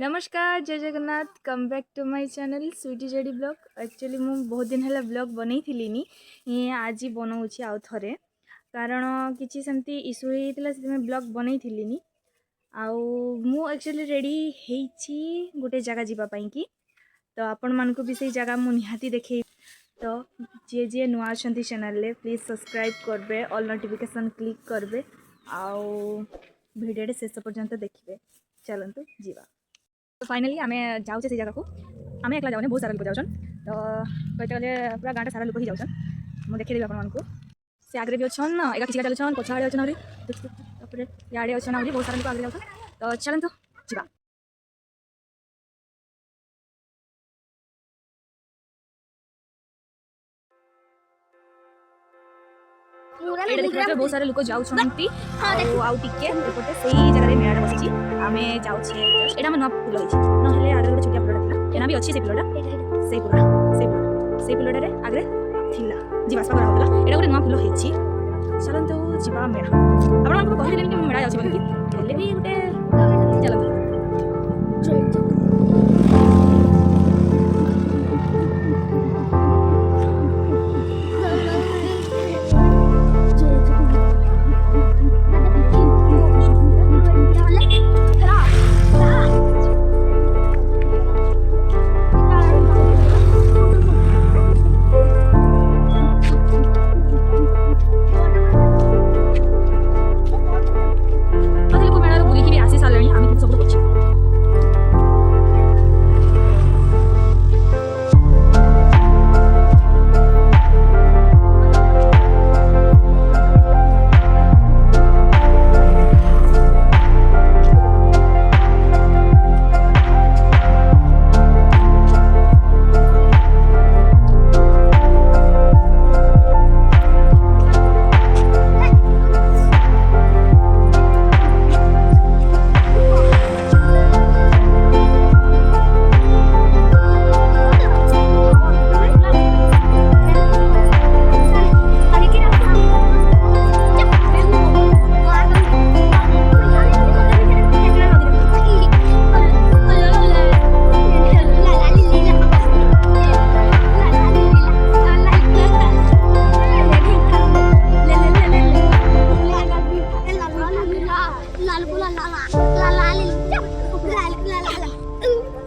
नमस्कार जय Jagannath come back to my channel Sweety JD blog. Actually मु बहुत दिन है ब्लॉग बनई थी आज बनाऊँगी आउ थे कारण किसी सेमती इशू होता से ब्लॉग बनई थी आउ एक्चुअली रेडी होती गोटे जगह जावाई कि तो आपण मानक भी से जगह मु निहाती देखे तो जी जी नुआ अच्छा चैनल प्लीज सब्सक्राइब करबे ऑल नोटिफिकेशन क्लिक करबे आउ वीडियो शेष पर्यंत देखिए। चलतु जीवा तो फाइनाली आम जाऊे से जगह को आम एकला जाऊे बहुत सारा लोग जाऊन तो कहते गले पूरा गाँव सारा लोग ही जाऊन मुझे देखी आपको से आगे भी अच्छन एक किसी चलुन पछ आड़े अच्छे देखिए इे अच्छे बहुत सारा लोग आगे जाऊन तो चलतु जीवा। देखिए बहुत सारे लोग जाऊँ आउटे से जगह मेला बसी आम जाऊे यहाँ नुआ फुल होती ना गोटे छोटिया फुलटा था भी अच्छी से फुलटा से फुलटारे आगे जीवासपा कराला यहाँ गोटे नुआ फुल होती। चलते जीवा मेला आपको कहले कि मेला जाऊँ बोलिए भी गोटे चलते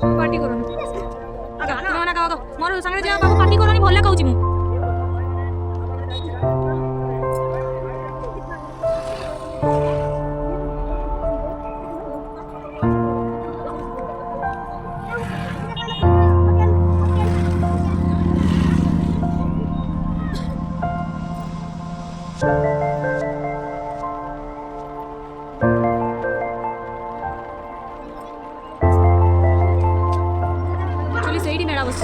पार्टी करो मोर संगे जा बाबू पार्टी करनी भले कहूँ मु से मेला बस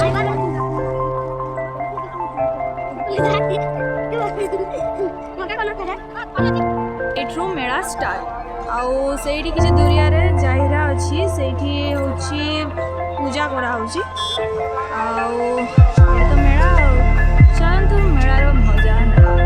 एठू मेला स्टार्ट आउ से किसी दूरिया जाहिरा अच्छी से पूजा करा तो मेला चलतु मेलार मजा ना पूजा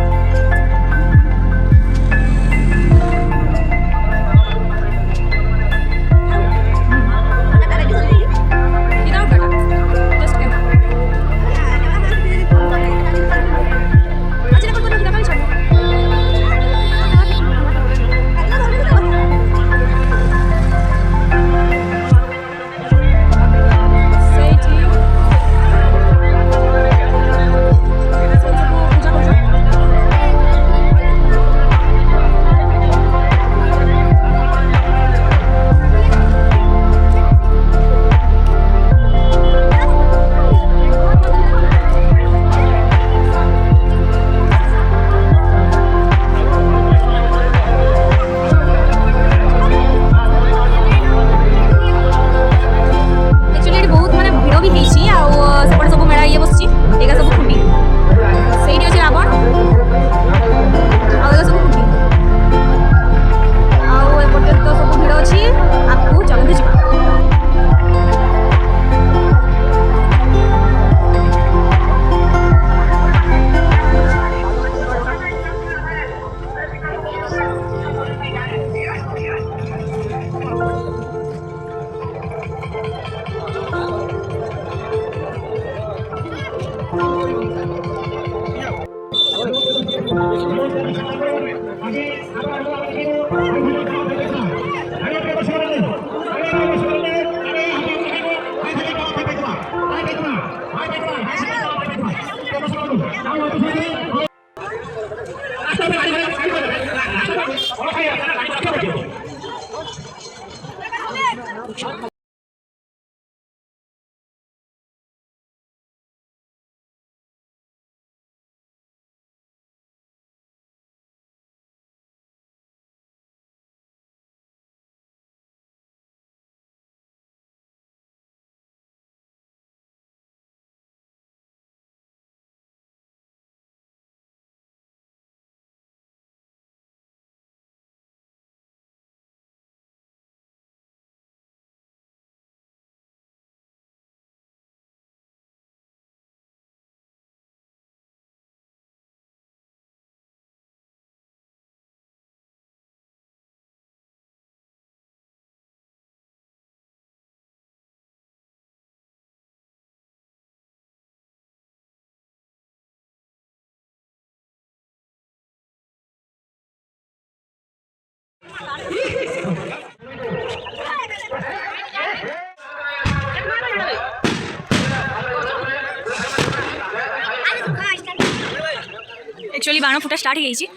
एक्चुअली बाण फुटा स्टार्ट हो गई।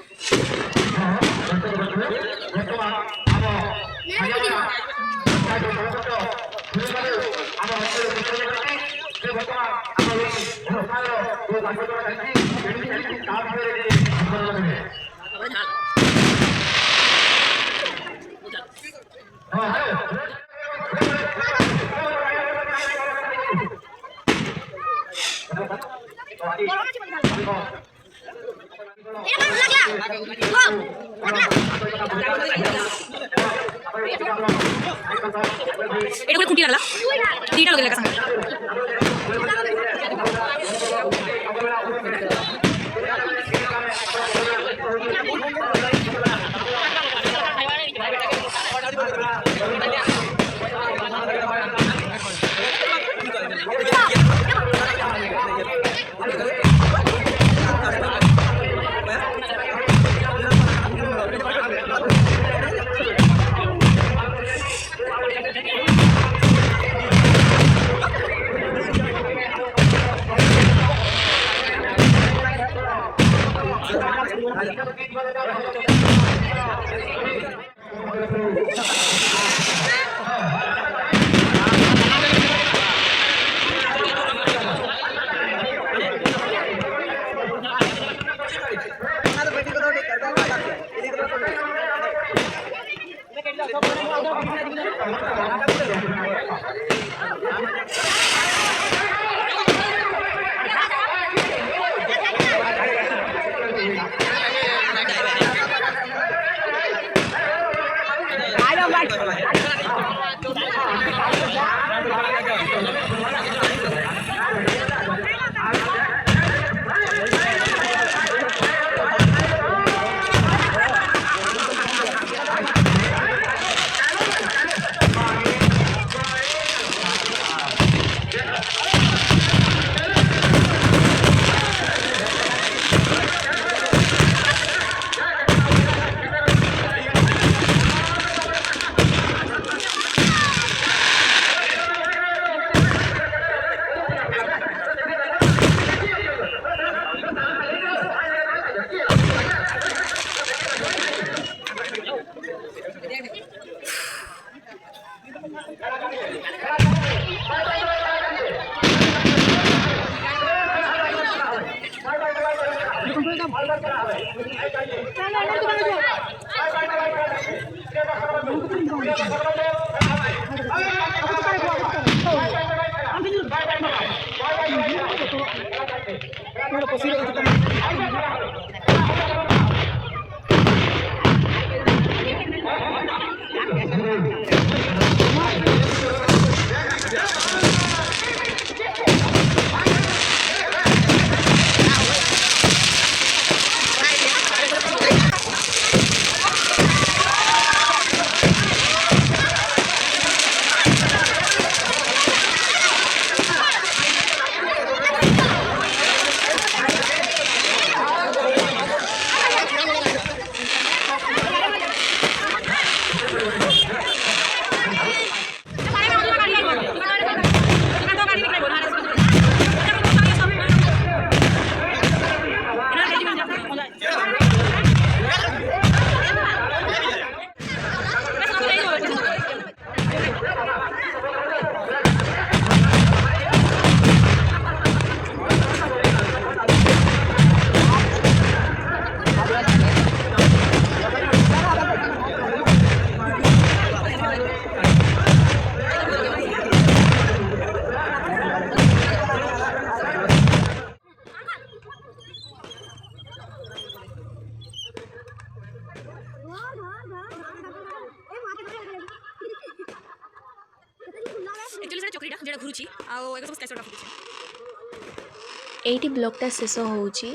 এটা খুঁটি লাগলা দুইটা লগে লাগা चक्रीटा जेटा घुरुची आउ एक सब स्केचटा फुटुची एटी ब्लॉगटा शेष होउची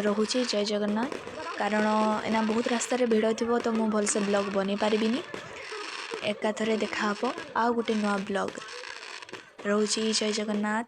रहुची जय जगन्नाथ कारण एना बहुत रास्ता रे भिड़ थिबो तो मु भल से ब्लॉग बनी पारिबिनी एका थरे देखा हबो आ गुटे नुआ ब्लॉग रहुची जय जगन्नाथ।